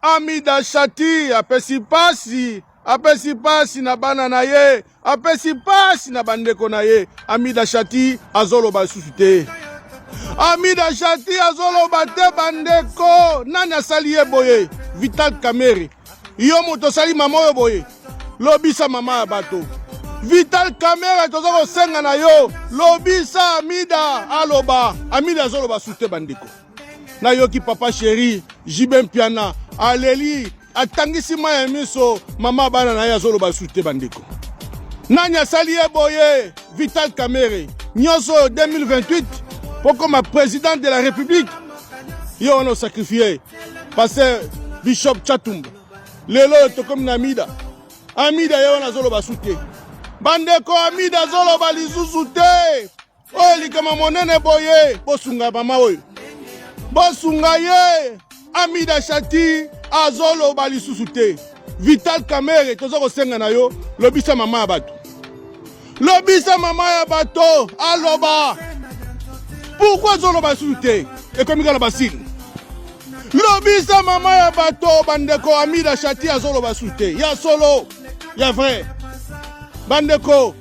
Amida Shati apesi pasi na bana na ye, apesi pasi na bandeko na ye. Amida Shati azoloba lisusu te. Amida Shati azoloba te bandeko. Nani asali ye boye? Vital Kamerhe. Yo moto sali mama yo boye. Lobisa mama ya bato. Vital Kamerhe tozo kosenga na yo. Lobisa Amida aloba. Amida azoloba lisusu te bandeko. Na yoki papa chéri, Jibe Mpiana, aleli, atangisi maya miso, mama bana na ya zolo basute bandeko. Nanya sali ye boye, Vital Kamerhe, nyonso 2028, pour comme président de la République, yo on a sacrifié, pasteur Bishop Chatumba, lelo to comme Namida, Amida yo on a zolo basute. Bandeko Amida zolo balizuzute, oh likama monene boye, bosunga mama oyo. Bosunga ye, Amida Shati, azolo balisusu te. Vital Kamerhe, tozo kosenga na yo, lobisa mama ya bato. Lobisa mama ya bato, aloba. Pourquoi zolo balisusu te? Ekomika na basili. Lobisa mama ya bato, bandeko Amida Shati azolo balisusu te. Ya solo, ya vrai. Bandeko,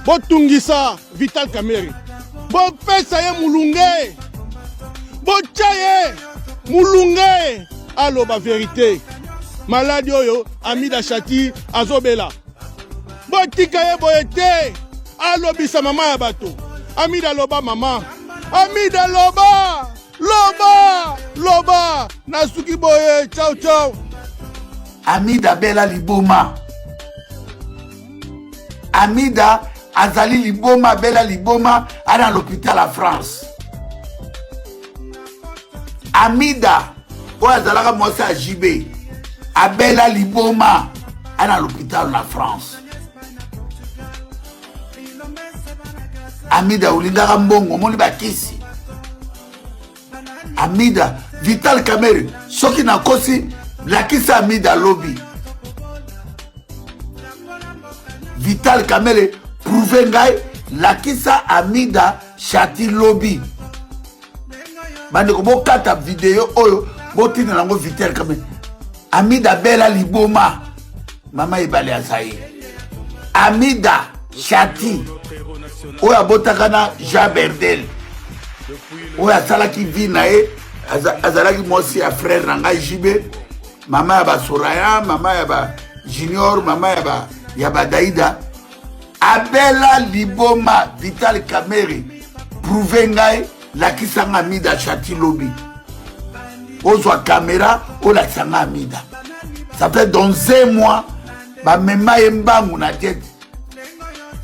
botungisa Vital Kamerhe. Bopesa ye mulunge. Bochaye, mulunge, aloba vérité. Maladi oyo, Amida Shati, azobela. Botika ye boyete, alobisa mama ya bato. Amida loba mama. Amida loba, loba. Nasuki boye, ciao. Amida bela liboma. Amida azali liboma, bela liboma, à l'hôpital à France. Amida, où azalaka mwasi à JB, abela liboma, à l'hôpital en France. Amida, ulingaka mbongo, moni bakisi. Amida, Vital Kamerhe, soki na kosi, lakisa Amida lobby. Vital Kamerhe, prouve ngai, lakisa Amida Shati lobby. Bandeko bokata video oyo botina nango Vital Kamerhe. Amida bela liboma mama ibale asayi. Amida Shati oyo abotaka na Jean Berdel oyo asalaki vi na ye azalaki mwasi ya frère na ngai Jibe, mama ya basoraya, mama ya ba Junior, mama ya ba Daida. Abela liboma Vital Kamerhe prouve ngai lakisanga Amida Shati lobby. Ozwa caméra olakisanga Amida. Ça fait dans 1 mois bamema ye mbangu na tete.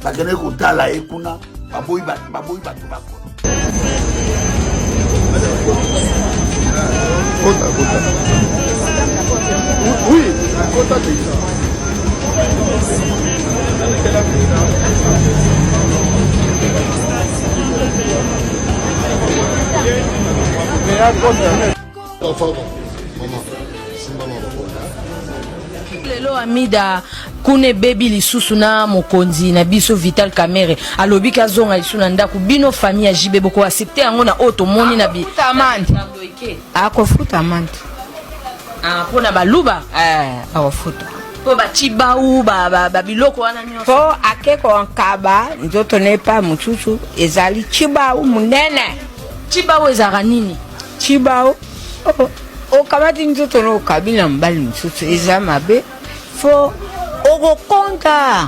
Bakene kotala ye kuna baboyi batu bako. Oui, kota déjà. Lelo Amida kune baby lisusu na mokonzi na biso Vital Kamerhe alobi kazonga lisusu na ndako bino famille ya JB boko accepter yango na oto moni na bi tamante akofuta amante pona baluba akofuta po bachibau ba biloko wana nyonso po akeko nkaba nzoto nepa muchuchu ezali chibau munene. Chibau ezara nini? Chibau okamati nzoto no kabila mbali muchuchu eza mabe fo okokonta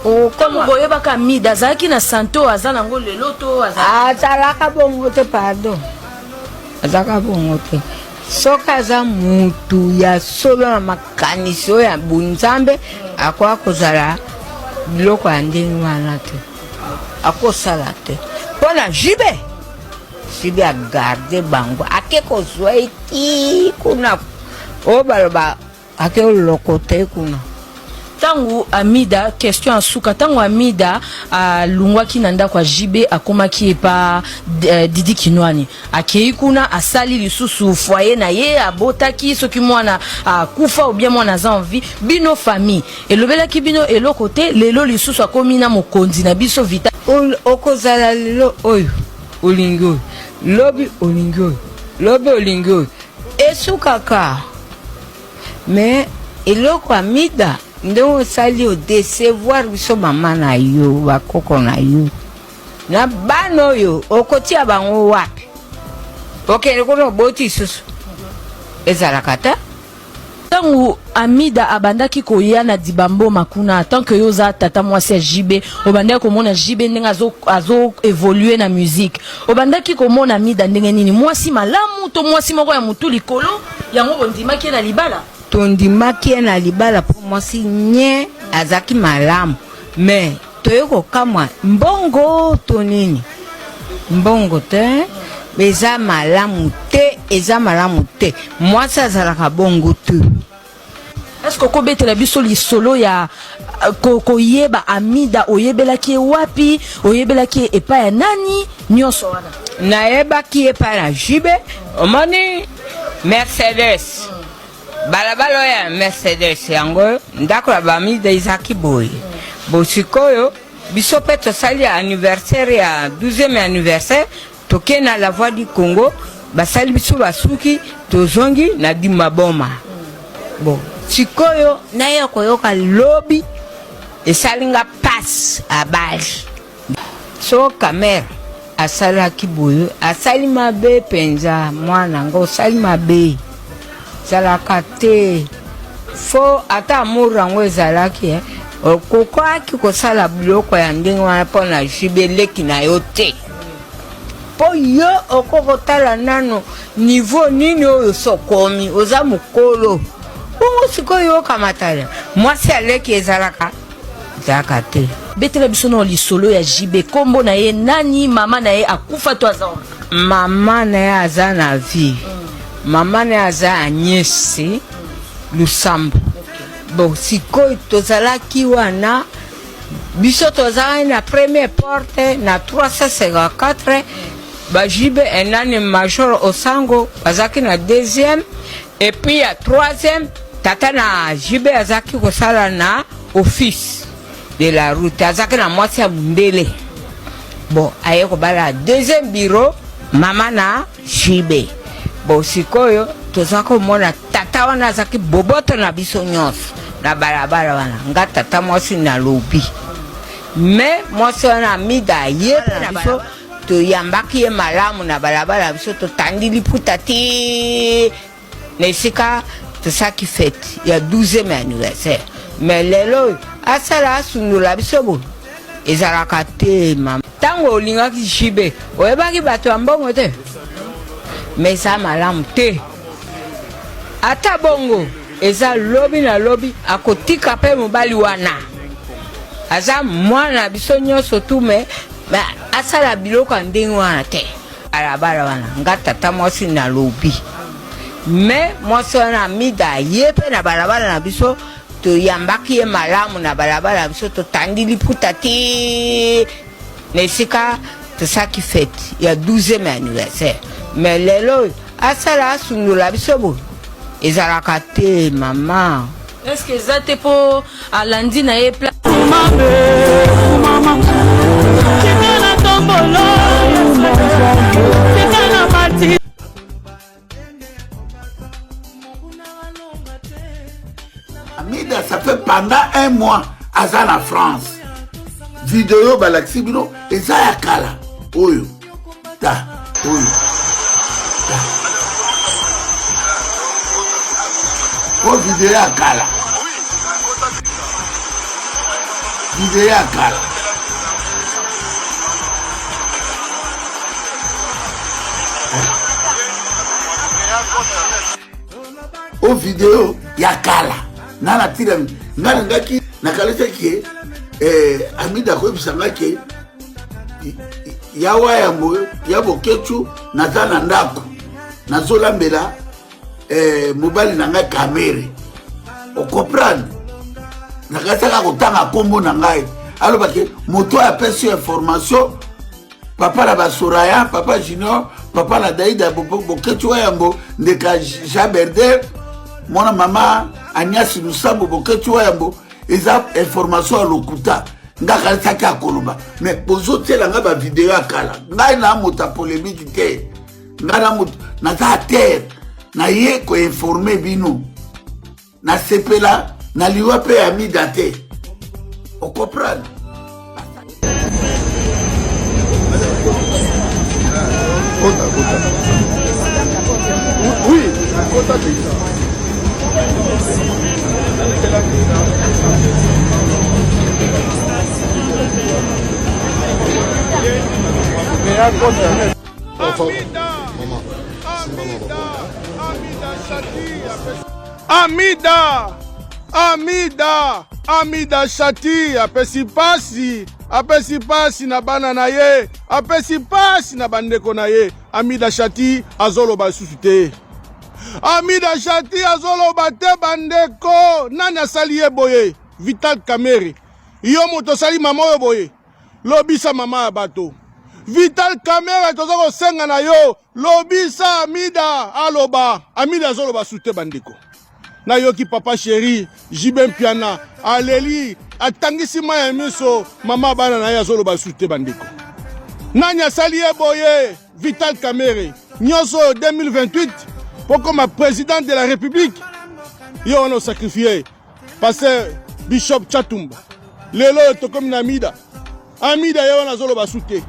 Comme boye baka Amida zaki na santo azana ngo lelo to azalaka bongo te pardon azalaka bongo te soka za mutu ya solo na makaniso ya bunzambe akwa kozala biloko ya ndenge wana te akosala te mpona Jibe agarde bango ake kozwa eti kuna o baloba ake oloko te kuna. Tangu Amida, question asuka, tangu Amida lungwaki na ndako kwa JB akomaki epa Didi Kinwani akei kuna asali lisusu foyer na ye abotaki soki mwana kufa ou bien mwana za envie bino famille elobelaki bino eloko te lelo lisusu akomi na mokonzi na biso Vital okozala lelo oyo olingo lobi olingi oyo lobi olingi oyo esukaka me eloko Amida ndenge osali odecevoir biso mama na yo bakoko na yo na bana oyo okotia bango wapi okende kuna oboti susu ezalaka ta ntango Amida abandaki koya na dibambo makuna tant que yoza tata mwasi ya JB obandaki komona JB ndenge azo évoluer na musique obandaki komona Amida ndenge nini mwasi malamu to mwasi moko ya mutu likolo yango bondimaki na libala tondimaki na libala po mwasi nye azaki malamu mais toyoko kamwa mbongo to nini mbongo te eza malamu te mwasi azalaka bongo te. Est-ce que kobetela biso lisolo ya koyeba Amida oyebelaki wapi oyebelaki epa ya nani nyonso wana nayebaki epa na JB omoni Mercedes balabala ya Mercedes yango ndako ya Amida ezaki boye bosikoyo biso pe tosali anniversaire ya 12e anniversaire toke na la voix du Congo basali biso basuki tozongi na dimaboma bon sikoyo naye koyoka lobi esalinga passe abali so kamera asalaki boye asali mabe penza mwana ngo asali mabe salaka te fo ata amour yango ezalaki okokwaki kosala biloko ya ndenge wana mpo na jibeleki na yo te po yo okokotala nano niveau nini oyo sokomi oza mokolo bongo sikoyo okamatala mwasi aleki ezalaka te betela biso na lisolo ya JB kombo na ye nani mama na ye akufa to aza mama na ye aza na vie mama na ye aza Agnès Lusambo bon sikoyo tozalaki wana biso tozalaki na première porte na 354 JB enani major Osango azaki na deuxième et puis à troisième tata na JB azaki kosala na office de la route azaki na mwasi ya mundele bon aye kobala deuxième bureau mama na JB bon sikoyo toza komona tata wana azaki boboto na biso nyonso na balabala wana nga tata mwasi na lobi mais mwasi wana Amida yepe na biso toyambaki ye malamu na balabala biso totandi liputa ti na esika tosaki fete ya 12e anniversaire mais lelo asala asundula biso bo ezalaka te mama ntango olingaki JB oyebaki bato ya mbongo te mais eza malamu te ata bongo eza lobi na lobi akotika mpe mobali wana aza mwana biso nyonso tu me asala biloko ndenge wana te alabala wana nga tata mwasi na lobi me mwasi wana Amida ye pe na balabala na biso toyambaki ye malamu na balabala na biso totandi liputa ti na esika tosaki fete ya 12e anniversaire mais lelo asala asundula biso bo ezalaka te mama. Est-ce que ça te po alandi na ye pla mama kina tombolo kina mati Amida ça fait pendant un mois aza na France vidéo balaxi bino eza ya kala oyo ta oyo ta o vidéo ya kala vidéo ya kala o vidéo ya kala nana tira ngana ngaki nakaleta ki Amida ko bisanga ke yawa yango yabo kechu nazana ndako nazolambela mobali nanga kamere o comprendre nakataka kotanga kombo na ngai aloba ke moto apesi information papa la basoraya papa junior papa la daida bokechu yango ndeka Jaberde mona mama Agnès Lusambo bokechu yango eza information à lokuta nga kalisaki akoloba mais bozotiela nga ba vidéo akala ngai na mota polémique te ngana mutu naza terre na ye ko informer bino na sepela na liwa pe Amida te o comprendre. Oui, kota déjà. Amida Shati apesi pasi na bana na ye, apesi pasi na bandeko na ye. Amida Shati azoloba lisusu te. Amida Shati azoloba te bandeko. Nani asali ye boye? Vital Kamerhe. Yo moto sali mama oyo boye. Lobisa mama ya bato. Vital Kamerhe toza kosenga na yo. Lobisa Amida aloba. Amida azoloba lisusu te bandeko. Na yoki papa chéri, Jibe Mpiana, aleli, atangisi maya miso, mama bana na ye azoloba lisusu te bandeko. Nani asali ye boye? Vital Kamerhe. Nyonso 2028 pour comme président de la République. Yo on a sacrifié. Pasteur Bishop Chatumba. Lelo to comme na Amida. Amida yo na zoloba sute.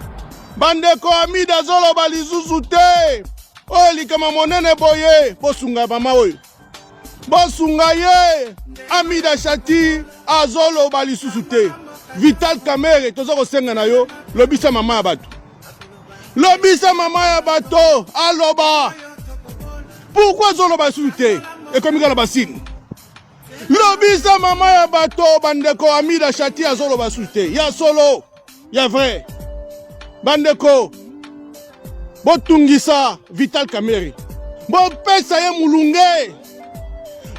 Bandeko Amida zoloba lizuzu te. O likama monene boye, bosunga mama oyo. Bosunga ye. Amida Shati azoloba lisusu te. Vital Kamerhe tozo ko senga na yo, lobisa mama ya bato. Lobisa mama ya bato aloba. Pourquoi zoloba lisusu te? Et comme il basine. Lobisa mama ya bato bandeko Amida Shati azoloba lisusu te. Ya solo, ya vrai. Bandeko botungisa Vital Kamerhe. Bopesa ye mulunge.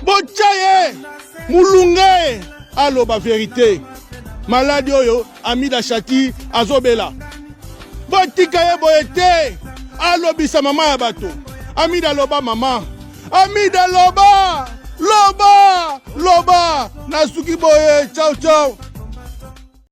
Bochaye mulunge aloba vérité. Maladi oyo Amida Shati azobela. Botika ye boyete alobisa mama ya bato. Amida loba mama. Amida loba. Loba. Nasuki boye. Ciao ciao.